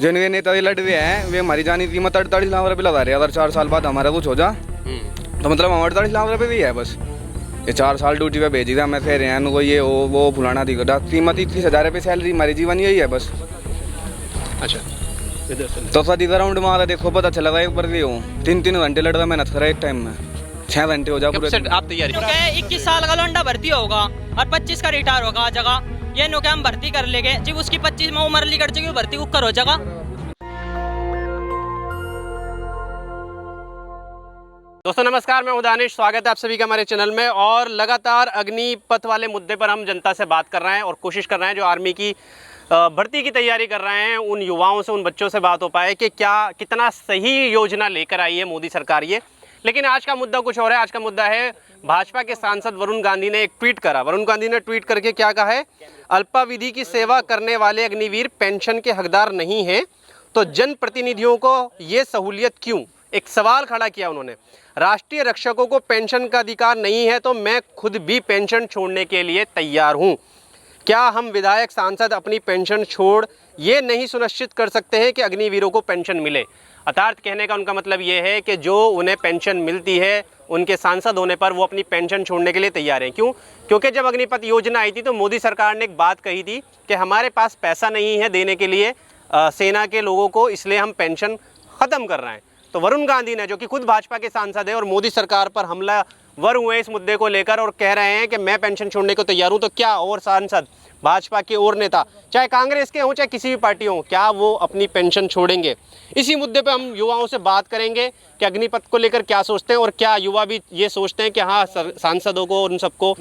जो नए नेता लड़ रहे हैं वे हमारी जानी कीमत 48 लाख रुपये लगा रहे हैं। अगर 4 साल बाद हमारा कुछ हो जा तो मतलब हम 48 लाख रुपये भी है बस। ये 4 साल ड्यूटी पे भेज दिया मैं कह रहे हैं उनको ये वो फुलाना दिखा कीमत 31,000 रुपये सैलरी हमारी जीवन यही है बस। अच्छा तो सदी राउंड में आता देखो पता चला एक बार भी हो 3-3 घंटे लड़ रहा मेहनत करा एक टाइम में 6 घंटे हो जा पूरे। आप तैयारी 21 साल का लौंडा भर्ती होगा और 25 का रिटायर होगा जगह ये नो क्या हम भर्ती कर लेंगे जी उसकी 25 में उम्र लिखट जाएगी भर्ती कुकर हो जाएगा। दोस्तों नमस्कार, मैं दानिश, स्वागत है आप सभी का हमारे चैनल में। और लगातार अग्निपथ वाले मुद्दे पर हम जनता से बात कर रहे हैं और कोशिश कर रहे हैं जो आर्मी की भर्ती की तैयारी कर रहे हैं उन युवाओं से, उन बच्चों से बात हो पाए कि क्या कितना सही योजना लेकर आई है मोदी सरकार ये। लेकिन आज का मुद्दा कुछ और है। आज का मुद्दा है भाजपा के सांसद वरुण गांधी ने एक ट्वीट करा। वरुण गांधी ने ट्वीट करके क्या कहा है, अल्पावधि की सेवा करने वाले अग्निवीर पेंशन के हकदार नहीं हैं तो जनप्रतिनिधियों को ये सहूलियत क्यों। एक सवाल खड़ा किया उन्होंने, राष्ट्रीय रक्षकों को पेंशन का अधिकार नहीं है तो मैं खुद भी पेंशन छोड़ने के लिए तैयार हूं। क्या हम विधायक सांसद अपनी पेंशन छोड़ ये नहीं सुनिश्चित कर सकते हैं कि अग्निवीरों को पेंशन मिले। अर्थात कहने का उनका मतलब ये है कि जो उन्हें पेंशन मिलती है उनके सांसद होने पर वो अपनी पेंशन छोड़ने के लिए तैयार हैं। क्यों? क्योंकि जब अग्निपथ योजना आई थी तो मोदी सरकार ने एक बात कही थी कि हमारे पास पैसा नहीं है देने के लिए सेना के लोगों को, इसलिए हम पेंशन ख़त्म कर रहे हैं। तो वरुण गांधी ने, जो कि खुद भाजपा के सांसद है और मोदी सरकार पर हमलावर हुए इस मुद्दे को लेकर और कह रहे हैं कि मैं पेंशन छोड़ने को तैयार हूं, तो क्या और सांसद भाजपा के और नेता, चाहे कांग्रेस के हों चाहे किसी भी पार्टी हो, क्या वो अपनी पेंशन छोड़ेंगे? इसी मुद्दे पे हम युवाओं से बात करेंगे कि अग्निपथ को लेकर क्या सोचते हैं और क्या युवा भी ये सोचते हैं कि हाँ सांसदों को उन सबको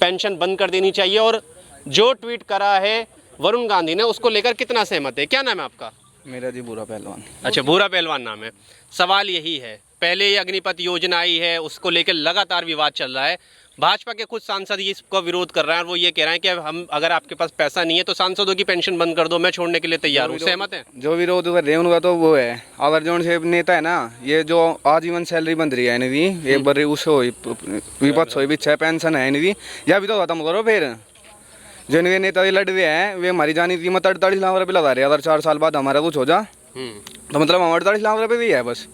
पेंशन बंद कर देनी चाहिए। और जो ट्वीट करा है वरुण गांधी ने उसको लेकर कितना सहमत है। क्या नाम है आपका? मेरा जी बुरा पहलवान। अच्छा, बुरा पहलवान नाम है। सवाल यही है, पहले ये अग्निपथ योजना आई है उसको लेकर लगातार विवाद चल रहा है। भाजपा के कुछ सांसद ये इसका विरोध कर रहे हैं और वो ये कह रहे हैं कि हम अगर आपके पास पैसा नहीं है तो सांसदों की पेंशन बंद कर दो, मैं छोड़ने के लिए तैयार हूँ। सहमत है? जो विरोध कर रहे हैं उनका तो वो है, अगर जो उनसे नेता है ना ये जो आजीवन सैलरी बन रही है इनकी एक बार उस विपक्ष हो भी 6 पेंशन है इनकी, या भी तो खत्म करो। फिर जो नए नेता लड़ रहे हैं वे हमारी जानी कीमत 48 लाख रुपये लगा रहे हैं। अगर 4 साल बाद हमारा कुछ हो जा तो मतलब हम 48 लाख रुपये भी है बस।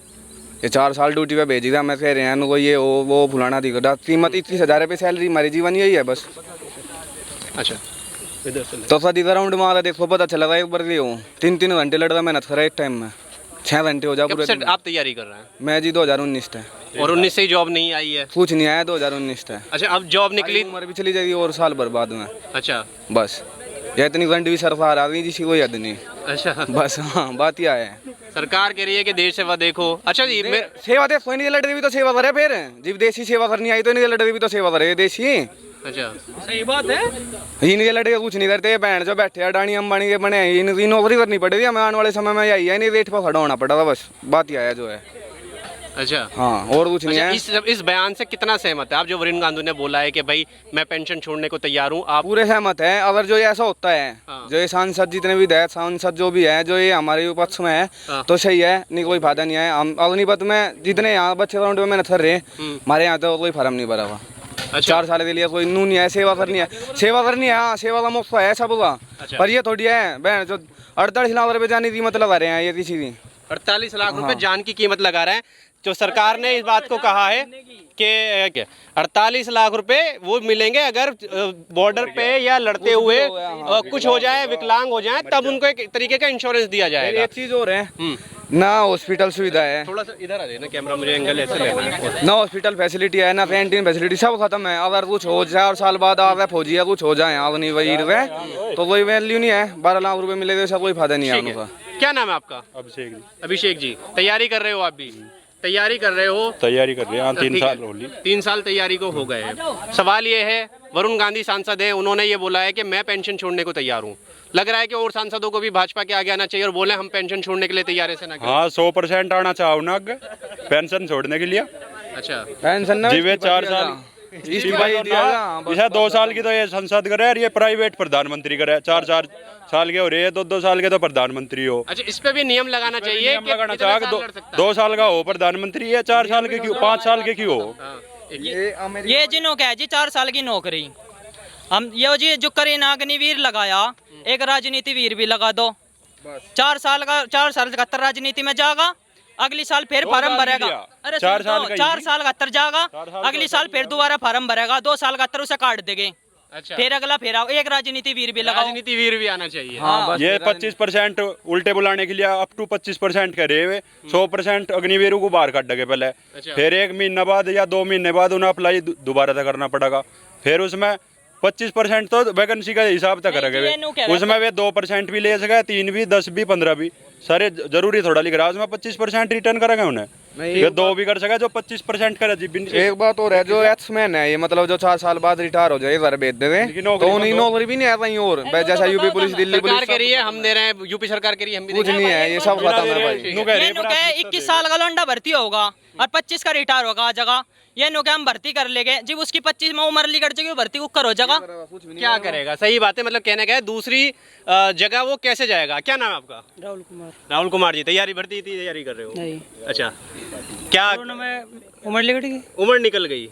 ये 4 साल ड्यूटी पे भेज दिया मैं कह रहे हैं उनको ये वो फुलाना दिखा कीमत 31,000 रुपये सैलरी हमारी जीवन यही है बस। अच्छा, तो सदी राउंड में आता देखो पता चला एक बार भी हो 3-3 घंटे लड़ रहा मेहनत करा एक टाइम में 6 घंटे हो जा पूरे। आप तैयारी कर रहे हैं? मैं जी 2019 है और 19 से ही जॉब नहीं आई है? कुछ नहीं आया 2019 है। अच्छा, अब जॉब निकली, उम्र भी चली जाएगी और साल बर्बाद में। अच्छा बस ये इतनी घंटे भी सरकार आ गई जिसकी कोई हद नहीं। अच्छा, बस हाँ बात यह है, सरकार कह रही है कि देश सेवा देखो। अच्छा जी, सेवा दे कोई नहीं लड़ रही भी तो सेवा करे। फिर जब देशी सेवा करनी आई तो नहीं लड़ रही भी तो सेवा करे देशी। अच्छा, सही बात है। इनके लड़के कुछ नहीं करते, बहन जो बैठे अडानी अंबानी के बने इनकी नौकरी करनी पड़ेगी। हमें आने वाले समय में यही है, नहीं रेट पर खड़ा होना पड़ेगा बस। बात यह है जो है। अच्छा हाँ और कुछ नहीं है। इस बयान से कितना सहमत है आप, जो वरुण गांधी ने बोला है कि भाई मैं पेंशन छोड़ने को तैयार हूँ? आप पूरे सहमत है। अगर जो ये ऐसा होता है जो ये सांसद जितने भी विधायक सांसद जो भी है जो ये हमारे पक्ष में है तो सही है, नहीं कोई फायदा नहीं है। हम अग्निपथ में जितने यहाँ बच्चे राउंड में मेहनत कर रहे हैं हमारे यहाँ तो कोई फर्म नहीं भरा हुआ। अच्छा। 4 साल के लिए कोई नू नहीं है, सेवा करनी है, सेवा करनी है। हाँ सेवा का मुफ्त है सबका। अच्छा। पर ये थोड़ी है बहन जो 48 लाख रुपए जाने की कीमत लगा रहे हैं ये किसी की। 48 लाख रुपए जान की कीमत लगा रहे हैं। जो सरकार ने इस बात को कहा है कि 48 लाख रुपए वो मिलेंगे अगर बॉर्डर पे या लड़ते हुए कुछ हो जाए, विकलांग हो जाए, तब उनको एक तरीके का इंश्योरेंस दिया जाएगा। एक चीज और है ना, हॉस्पिटल सुविधा है। थोड़ा सा इधर आ जाए ना कैमरा, मुझे एंगल ऐसे लेना है। ना हॉस्पिटल फैसिलिटी है ना कैंटीन फैसिलिटी, सब खत्म है। अगर कुछ हो जाए और साल बाद अगर फौजी या कुछ हो जाए अग्निवीर में तो कोई वैल्यू नहीं है। 12 लाख रुपए मिलेगा ऐसा कोई फायदा नहीं है उनका। क्या नाम है आपका? अभिषेक जी। अभिषेक जी, तैयारी कर रहे हो? आप भी तैयारी कर रहे हो? तैयारी कर रहे हैं, 3 साल हो ली। 3 साल तैयारी को हो गए हैं। सवाल ये है, वरुण गांधी सांसद हैं, उन्होंने ये बोला है कि मैं पेंशन छोड़ने को तैयार हूँ। लग रहा है कि और सांसदों को भी भाजपा के आगे आना चाहिए और बोले हम पेंशन छोड़ने के लिए तैयार है सेना के। हाँ 100% आना चाहो ना पेंशन छोड़ने के लिए। अच्छा, पेंशन ना 4 साल इसे 2 साल की तो ये संसद करे और ये प्राइवेट प्रधानमंत्री करे। 4 साल के हो रहे हैं, 2 साल के तो प्रधानमंत्री हो। अच्छा, इस पे भी नियम लगाना चाहिए कि लगाना कितना चाहिए। साल लड़ सकता है? 2 साल का हो प्रधानमंत्री है, 4 साल के क्यों, 5 साल के क्यों हो? ये जिन्हों क्या है जी 4 साल की नौकरी, हम ये जी जो करे ना अग्निवीर लगाया, एक राजनीति वीर भी लगा दो। 4 साल 71 राजनीति में जाएगा, अगली साल फिर फार्म भरेगा। अरे 4 साल 4 साल 71 जाएगा, अगली साल फिर दोबारा फार्म भरेगा, 2 साल 71 उसे काट देंगे। अच्छा, फिर अगला फिर आओ, एक राजनीति वीर भी लगाओ। राजनीति वीर भी आना चाहिए। हाँ, बस ये 25% उल्टे बुलाने के लिए अप टू 25% करे हुए 100% अग्निवीरों को बाहर काट देंगे पहले। अच्छा। फिर 1 महीने बाद या 2 महीने बाद उन्हें अप्लाई दोबारा से करना पड़ेगा। फिर उसमें 25% तो वैकेंसी का हिसाब तक करेंगे, उसमें वे 2% भी ले सके, 3 भी, 10 भी, 15 भी, सारे जरूरी थोड़ा लिख रहा है उसमें 25% रिटर्न करेंगे उन्हें। ये 2 भी कर सके जो 25% करे जी। एक बात और है, जो एक्समैन है ये मतलब जो 4 साल बाद रिटायर हो जाए इधर भेज देवे तो उन्हीं नौकरी भी नहीं है कहीं और, जैसा यूपी पुलिस, दिल्ली सरकार पुलिस कह रही है हम दे रहे हैं, यूपी सरकार कह रही है हम भी कुछ नहीं है, ये सब खत्म है भाई। ये नो क्या है, 21 साल का लौंडा भर्ती होगा और 25 का रिटायर होगा जगह। ये नो क्या हम भर्ती कर लेंगे, जब उसकी 25 में उम्र ली कट जाएगी, भर्ती कुकर हो जाएगा। क्या करेगा? सही बात है, मतलब कहने का है दूसरी जगह वो कैसे जाएगा? क्या नाम है आपका? राहुल कुमार। राहुल कुमार जी, भर्ती की तैयारी कर रहे हो? नहीं, अच्छा, क्या में उम्र लिखट गई। उम्र निकल गई?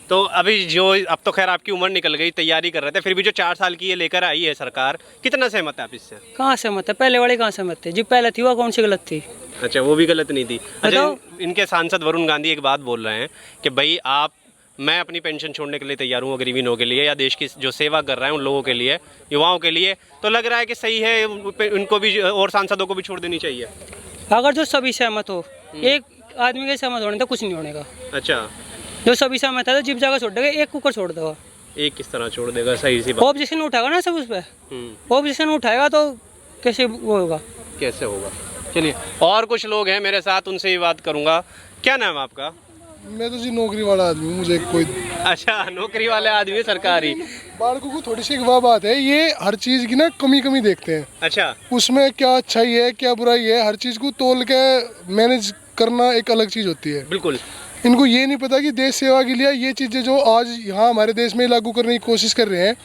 तो अभी जो अब तो खैर आपकी उम्र निकल गई, तैयारी कर रहे थे, फिर भी जो 4 साल की ये लेकर आई है सरकार, कितना सहमत है आप इससे? कहाँ सहमत है? पहले वाली कहाँ सहमत थे? जी पहले थी वो कौन सी गलत थी? अच्छा, वो भी गलत नहीं थी। अच्छा, बताओ। इनके सांसद वरुण गांधी एक बात बोल रहे हैं कि भाई मैं अपनी पेंशन छोड़ने के लिए तैयार हूँ गरीबीनों के लिए, या देश की जो सेवा कर रहे हैं उन लोगों के लिए, युवाओं के लिए, तो लग रहा है कि सही है, उनको भी और सांसदों को भी छोड़ देनी चाहिए। अगर जो सभी सहमत हो, एक आदमी के सहमत होने तो कुछ नहीं होने का। अच्छा, जो सभी सहमत है तो जिप जगह छोड़ देगा, एक कुकर छोड़ देगा। एक किस तरह छोड़ देगा? सही सी बात। ऑब्जेक्शन उठाएगा ना सब उस पर, ऑब्जेक्शन उठाएगा तो कैसे वो होगा? कैसे होगा? चलिए, और कुछ लोग हैं मेरे साथ, उनसे ही बात करूंगा। क्या नाम है आपका? मैं तो जी नौकरी वाला आदमी हूँ, मुझे कोई अच्छा, नौकरी वाले आदमी, सरकारी। बालकों को थोड़ी सी वह बात है, ये हर चीज़ की ना कमी देखते हैं, अच्छा, उसमें क्या अच्छाई है क्या बुराई है, हर चीज़ को तोल के मैनेज करना एक अलग चीज़ होती है। बिल्कुल। इनको ये नहीं पता कि देश सेवा के लिए ये चीज़ें जो आज यहाँ हमारे देश में लागू करने की कोशिश कर रहे हैं,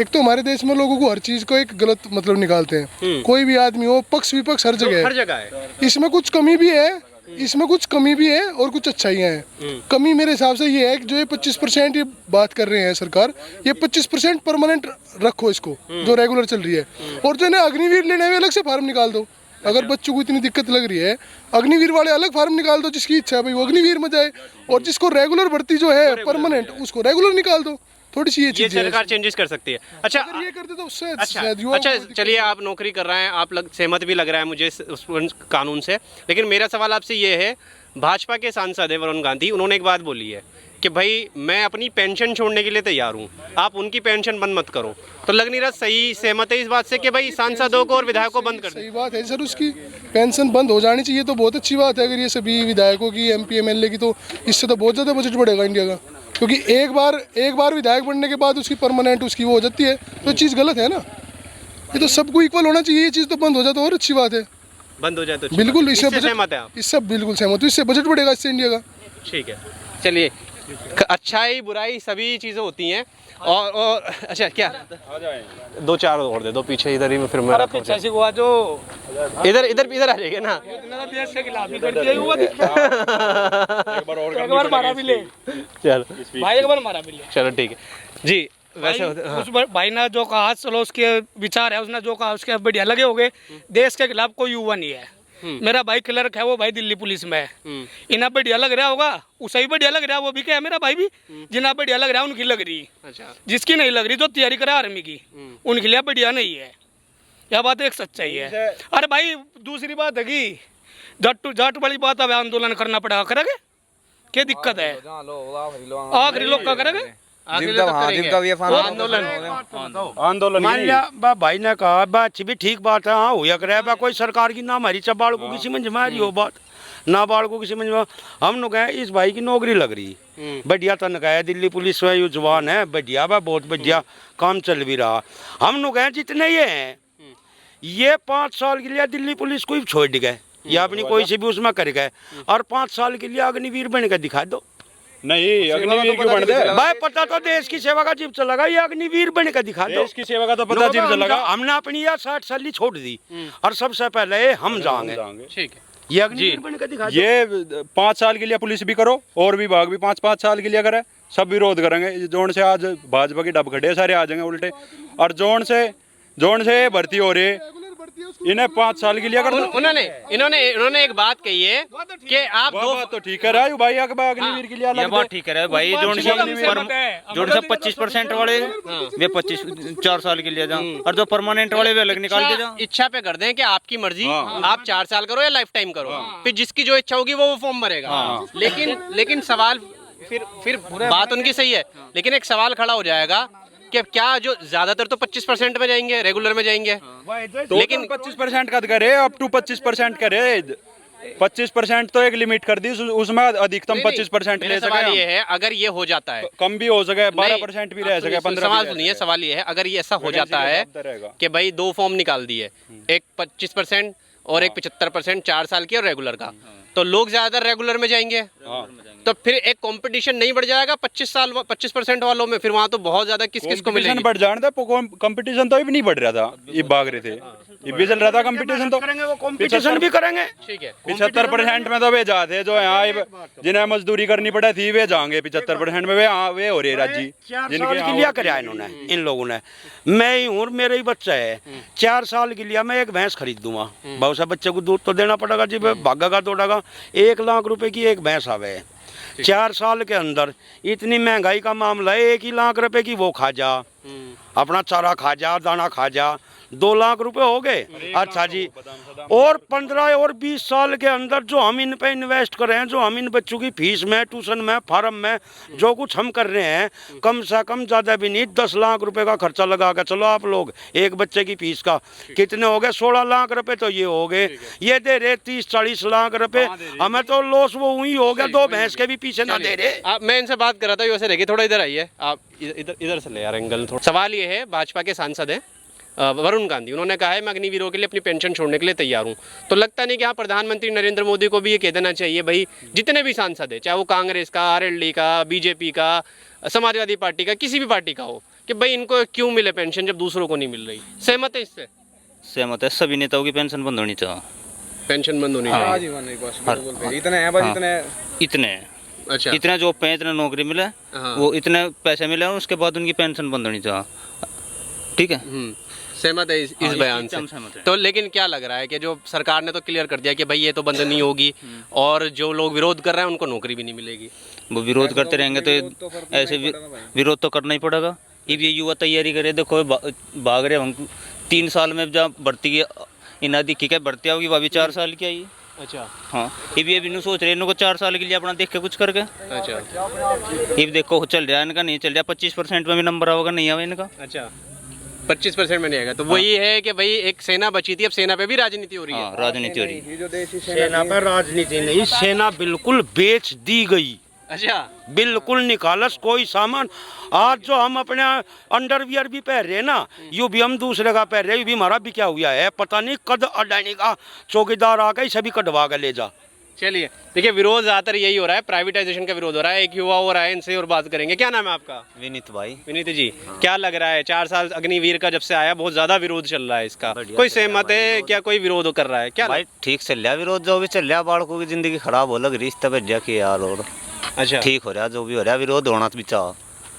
एक तो हमारे देश में लोगों को हर चीज़ को एक गलत मतलब निकालते हैं। कोई भी आदमी हो, पक्ष विपक्ष हर जगह है। इसमें कुछ कमी भी है, इसमें कुछ कमी भी है और कुछ अच्छाइयाँ हैं। कमी मेरे हिसाब से ये है कि जो ये 25% ये बात कर रहे हैं सरकार, ये 25% परमानेंट रखो इसको, जो रेगुलर चल रही है, और जो है अग्निवीर लेने में अलग से फार्म निकाल दो। अगर बच्चों को इतनी दिक्कत लग रही है, अग्निवीर वाले अलग फार्म निकाल दो, जिसकी इच्छा है भाई वो अग्निवीर में जाए, और जिसको रेगुलर भर्ती जो है परमानेंट, उसको रेगुलर निकाल दो। थोड़ी सी ये चीज सरकार चेंजेस कर सकती है। अच्छा, अगर ये कर दे तो उससे अच्छा, चलिए, आप नौकरी कर रहे हैं, आप सहमत भी लग रहा है मुझे उस कानून से, लेकिन मेरा सवाल आपसे ये है, भाजपा के सांसद है वरुण गांधी, उन्होंने एक बात बोली है कि भाई मैं अपनी पेंशन छोड़ने के लिए तैयार हूँ, आप उनकी पेंशन बंद मत करो। तो लग नहीं रहा सही सहमत है इस बात से कि भाई सांसदों को और विधायकों को बंद कर दो? सही बात है सर, उसकी पेंशन बंद हो जानी चाहिए तो बहुत अच्छी बात है। अगर ये सभी विधायकों की, MP MLA की, तो इससे तो बहुत ज़्यादा बजट बढ़ेगा इंडिया का, क्योंकि एक बार विधायक बनने के बाद उसकी परमानेंट उसकी वो हो जाती है, तो चीज़ गलत है ना। ये तो सबको इक्वल होना चाहिए, ये चीज़ तो बंद हो जाए तो और अच्छी बात है। बंद हो जाए तो बिल्कुल, इससे सहमत है आप? इससे बिल्कुल सहमत हूँ, इससे बजट बढ़ेगा इससे इंडिया का। ठीक है, चलिए, अच्छाई बुराई सभी चीज़ें होती हैं, और अच्छा, क्या 2-4 और दे दो पीछे, इधर ही फिर मेरा इधर आ जाएगा ना। चलो ठीक है जी। वैसे उस भाई ने जो कहा, चलो उसके विचार है, उसने जो कहा उसके बढ़िया लगे होंगे। देश के खिलाफ कोई युवा नहीं है। मेरा भाई क्लर्क है, वो भाई दिल्ली पुलिस में है, इन्हें बढ़िया लग रहा होगा, उसे भी बढ़िया लग रहा है, वो भी क्या है मेरा भाई भी, जिन्हें बढ़िया लग रहा है उनकी लग रही। अच्छा, जिसकी नहीं लग रही, जो तैयारी करे आर्मी की, उनके लिए बढ़िया नहीं है। यह बात एक सच्चाई है। अरे भाई, दूसरी बात है कि जाट वाली बात, अब आंदोलन करना पड़ेगा, करेंगे क्या दिक्कत है? आखिरी लोग क्या करेंगे? आंदोलन मान लिया भाई ने कहा, बात भी ठीक बात है, हाँ हुआ करे बा, कोई सरकार की ना हमारी चबाड़ को किसी में जमा रही हो बात, ना बाढ़ को किसी में जमा। हम लोग हैं, इस भाई की नौकरी लग रही, बढ़िया तनख्वाह है, दिल्ली पुलिस में ये जवान है, बढ़िया बा, बहुत बढ़िया काम चल भी रहा। हम लोग हैं जितने ये हैं, ये 5 साल के लिए दिल्ली पुलिस को ही छोड़ गए, या अपनी कोई से भी उसमें कर गए, और 5 साल के लिए अग्निवीर बन कर दिखा दो। नहीं, अग्निवीर क्यों बन दे भाई? पता तो देश की सेवा का जीव चलेगा, ये अग्निवीर बन कर दिखा दो। देश की सेवा का तो पता जीव चलेगा। हमने अपनी यार 60 साल छोड़ दी, और सबसे पहले हम जाएंगे। ठीक है, ये अग्निवीर बन कर दिखा दो। ये 5 साल के लिए पुलिस भी करो, और विभाग भी 5-5 साल के लिए करे, सब विरोध करेंगे। जोन से आज भाजपा की डब खड़े सारे आ जाएंगे उल्टे, और जोन से भर्ती हो रही है, इन्हें 5 साल के लिए कर दो। इन्होंने एक बात कही है कि आप वो दो बात तो ठीक है राजू भाई, अग्निवीर के लिए ये अलग बात दे। ठीक है भाई, जो 25% वाले वे 4 साल के लिए जाओ, और जो परमानेंट वाले वे अलग निकाल के जाओ। इच्छा पे कर दें कि आपकी मर्जी, आप 4 साल करो या लाइफ टाइम करो, फिर जिसकी जो इच्छा होगी वो फॉर्म भरेगा। लेकिन सवाल फिर बात उनकी सही है, लेकिन एक सवाल खड़ा हो जाएगा कि क्या जो ज्यादातर तो 25% में जाएंगे, रेगुलर में जाएंगे, लेकिन 25% का करे, अप टू 25% करे। 25% तो एक लिमिट कर दी, उसमें अधिकतम 25% ले सवाल सके। ये है अगर ये हो जाता है, कम भी हो सके, 12% भी रह सके, 15। सवाल सुनिए, सवाल ये है अगर ये ऐसा हो जाता है कि भाई 2 फॉर्म निकाल दिए, एक 25% और एक 75%, 4 साल की और रेगुलर का, तो लोग ज्यादातर रेगुलर में जाएंगे। तो फिर एक कंपटीशन नहीं बढ़ जाएगा 25% वालों में? फिर वहाँ तो बहुत ज्यादा किस को मिलेगी? बढ़ जाने था, कंपटीशन तो अभी नहीं बढ़ रहा था, ये भाग रहे थे, ये भी चल रहा था कंपटीशन। तो करेंगे वो कंपटीशन भी करेंगे। ठीक है, 75% में तो वे जाते जो यहाँ जिन्हें मजदूरी करनी पड़े थी वे जाएंगे 75% में, वे हो रहे राजी 4 साल के लिए कराया इन्होंने, इन लोगों ने। मैं ही हूँ, मेरा ही बच्चा है, 4 साल के लिए मैं एक भैंस खरीद दूंगा। बहुत सा बच्चे को दूध तो देना पड़ेगा जी, भागेगा दौड़ेगा। 1 लाख रुपए की एक भैंस आवे 4 साल के अंदर। इतनी महंगाई का मामला है, 1 ही लाख रुपए की वो खा जा, अपना चारा खा जा, दाना खा जा, 2 लाख रुपए हो गए। अच्छा जी, और 15 और 20 साल के अंदर जो हम इन पे इन्वेस्ट कर रहे हैं, जो हम इन बच्चों की फीस में, ट्यूशन में, फार्म में जो कुछ हम कर रहे हैं, कम से कम ज़्यादा भी नहीं 10 लाख रुपए का खर्चा लगा कर चलो आप लोग। एक बच्चे की फीस का कितने हो गए? 16 लाख रुपए तो ये हो गए। ये दे रहे 30-40 लाख रुपए, हमें तो लॉस वो वही हो गया, 2 भैंस के भी पीछे ना दे रहे। मैं इनसे बात कर रहा था, वैसे रहिए, थोड़ा इधर आइए आप, इधर से ले यार एंगल थोड़ा। सवाल ये है, भाजपा के सांसद हैं वरुण गांधी, उन्होंने कहा है मैं अग्निवीरों के लिए अपनी पेंशन छोड़ने के लिए तैयार हूं। तो लगता नहीं कि हाँ प्रधानमंत्री नरेंद्र मोदी को भी ये कह देना चाहिए भाई, जितने भी सांसद है, चाहे वो कांग्रेस का, आरएलडी का, बीजेपी का, समाजवादी पार्टी का, किसी भी पार्टी का हो, कि भाई इनको क्यों मिले पेंशन जब दूसरों को नहीं मिल रही? सहमत है इससे? सहमत है, सभी नेताओं की पेंशन बंद होनी चाहिए। पेंशन बंद होनी चाहिए। इतने अच्छा, इतने जॉब पे इतने नौकरी मिले, वो इतने पैसे मिले, उसके बाद उनकी पेंशन बंद होनी चाहिए। ठीक है, सहमत है इस बयान से। तो लेकिन क्या लग रहा है कि जो सरकार ने तो क्लियर कर दिया कि भाई ये तो बंद नहीं होगी, और जो लोग विरोध कर रहे हैं उनको नौकरी भी नहीं मिलेगी। वो विरोध करते रहेंगे तो ऐसे विरोध तो करना ही पड़ेगा। ये युवा तैयारी करे, देखो भाग रहे हम 3 साल में जब भर्ती की इन्हें दिखी क्या भर्ती होगी, वो भी 4 साल की आई। अच्छा, हाँ, ये भी अभी सोच रहे इनको 4 साल के लिए अपना देख के कुछ करके। अच्छा, ये देखो चल रहा है इनका, नहीं चल रहा, 25% में भी नंबर होगा, नहीं आवा इनका। अच्छा, 25% में नहीं आएगा। तो वही है कि भाई एक सेना बची थी, अब सेना पे भी राजनीति हो रही है। राजनीति हो रही है। सेना पे राजनीति नहीं, सेना बिल्कुल बेच दी गई। अच्छा, बिल्कुल निकालस कोई सामान। आज जो हम अपने अंडरवियर भी पहन रहे हैं ना, यू भी हम दूसरे का पहन रहे, यू भी हमारा भी क्या हुआ है पता नहीं, कद अडानी का चौकीदार आ गई, सभी कटवा के ले जा। चलिए, देखिए विरोध ज्यादातर यही हो रहा है, प्राइवेटाइजेशन का विरोध हो रहा है। एक युवा हो रहा है, इनसे और बात करेंगे। क्या नाम है आपका? विनीत भाई। विनीत जी, क्या लग रहा है 4 साल अग्निवीर का जब से आया, बहुत ज्यादा विरोध चल रहा है इसका, कोई सहमत है क्या? कोई विरोध कर रहा है क्या? भाई ठीक चल रहा विरोध, जो भी चल रहा, बालकों की जिंदगी खराब हो लग रही, इस तरह की यार। और अच्छा, ठीक हो रहा, जो भी हो रहा, विरोध होना भी चाह,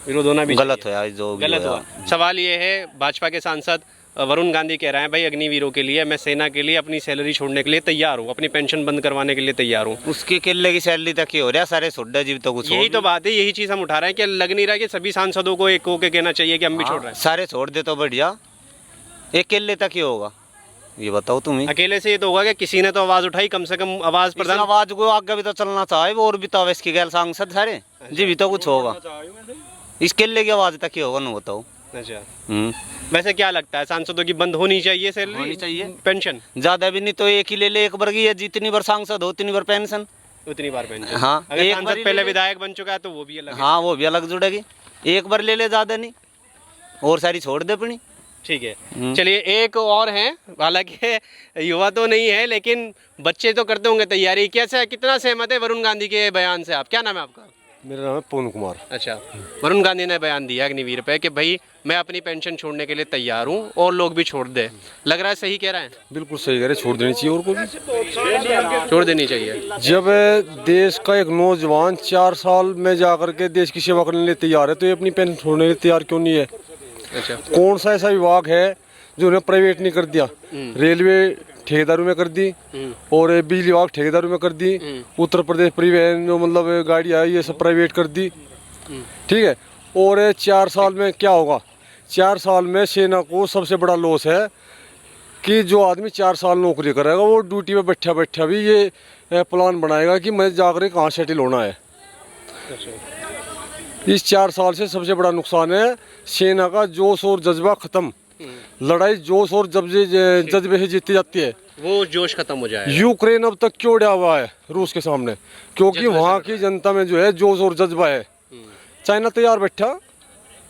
विरोध होना भी गलत हो, जो भी गलत हुआ। सवाल ये है, भाजपा के सांसद वरुण गांधी कह रहे हैं भाई अग्निवीरों के लिए, मैं सेना के लिए अपनी सैलरी छोड़ने के लिए तैयार हूँ, अपनी पेंशन बंद करवाने के लिए तैयार हूँ। उसके किले की सैलरी तक ही हो रहा, सारे छोड़ जीव तो कुछ। यही तो बात है, यही चीज हम उठा रहे हैं कि लग नहीं रहा कि सभी सांसदों को एक होके कहना चाहिए कि हम भी छोड़ रहे हैं। सारे छोड़ दे तो बढ़िया, एक किले तक ही होगा, ये बताओ तुम ही। अकेले से ये तो होगा कि किसी ने तो आवाज उठाई, कम से कम आवाज प्रदान, आवाज को आगे भी तो चलना चाहिए, और भी तो इसकी गैर सांसद सारे जी भी तो कुछ होगा, इस किले की आवाज तक ही होगा, न बताओ। अच्छा, वैसे क्या लगता है, सांसदों की बंद होनी चाहिए सैलरी? होनी चाहिए, पेंशन ज्यादा भी नहीं तो एक ही ले ले, एक बार की, जितनी बार सांसद हो उतनी बार पेंशन, उतनी बार पेंशन। हाँ, अगर एक सांसद बार पहले विधायक बन चुका है तो वो भी अलग है। हाँ, वो भी अलग जुड़ेगी, एक बार ले ले, ज्यादा नहीं, और सारी छोड़ दे अपनी। ठीक है, चलिए एक और हैं, हालांकि युवा तो नहीं है लेकिन बच्चे तो करते होंगे तैयारी। कैसे, कितना सहमत है वरुण गांधी के बयान से आप? क्या नाम है आपका? मेरा नाम है पवन कुमार। अच्छा, वरुण गांधी ने बयान दिया अग्निवीर पे कि भाई मैं अपनी पेंशन छोड़ने के लिए तैयार हूँ और लोग भी छोड़ दे। लग रहा है सही कह रहे हैं? बिल्कुल सही कह रहे, छोड़ देनी चाहिए, और को छोड़ देनी चाहिए। जब देश का एक नौजवान 4 साल में जाकर के देश की सेवा करने के लिए तैयार है, तो ये अपनी पेंशन छोड़ने के लिए तैयार क्यों नहीं है? अच्छा, कौन सा ऐसा विभाग है जो उन्हें प्राइवेट नहीं कर दिया, रेलवे ठेकेदारों में कर दी और बिजली विभाग ठेकेदारों में कर दी, उत्तर प्रदेश परिवहन जो मतलब गाड़ी आई ये सब प्राइवेट कर दी, ठीक है। और 4 साल में क्या होगा, 4 साल में सेना को सबसे बड़ा लॉस है कि जो आदमी 4 साल नौकरी करेगा वो ड्यूटी पे बैठा बैठा भी ये प्लान बनाएगा कि मैं जाकर कहाँ सेटल होना है। इस 4 साल से सबसे बड़ा नुकसान है सेना का जोश और जज्बा खत्म, लड़ाई जोश और जज्बे से जीती जाती है, वो जोश खत्म हो जाए। यूक्रेन अब तक क्यों डरा हुआ है रूस के सामने, क्योंकि वहाँ की जनता में जो है जोश और जज्बा है। चाइना तैयार बैठा,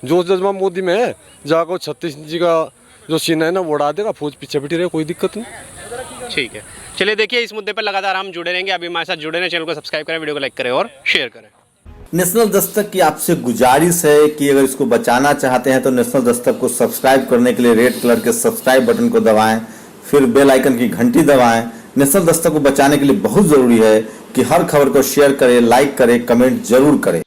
जोश जज्बा मोदी में है, जाकर 36 इंची का जो सीना है ना वो उड़ा देगा, फौज पीछे बैठी रहे, कोई दिक्कत नहीं। ठीक है, चलिए देखिए इस मुद्दे पर लगातार हम जुड़े रहेंगे। अभी हमारे साथ जुड़े रहें, चैनल को सब्सक्राइब करें, वीडियो को लाइक करें और शेयर करें। नेशनल दस्तक की आपसे गुजारिश है कि अगर इसको बचाना चाहते हैं तो नेशनल दस्तक को सब्सक्राइब करने के लिए रेड कलर के सब्सक्राइब बटन को दबाएं, फिर बेल आइकन की घंटी दबाएं। नेशनल दस्तक को बचाने के लिए बहुत जरूरी है कि हर खबर को शेयर करें, लाइक करें, कमेंट जरूर करें।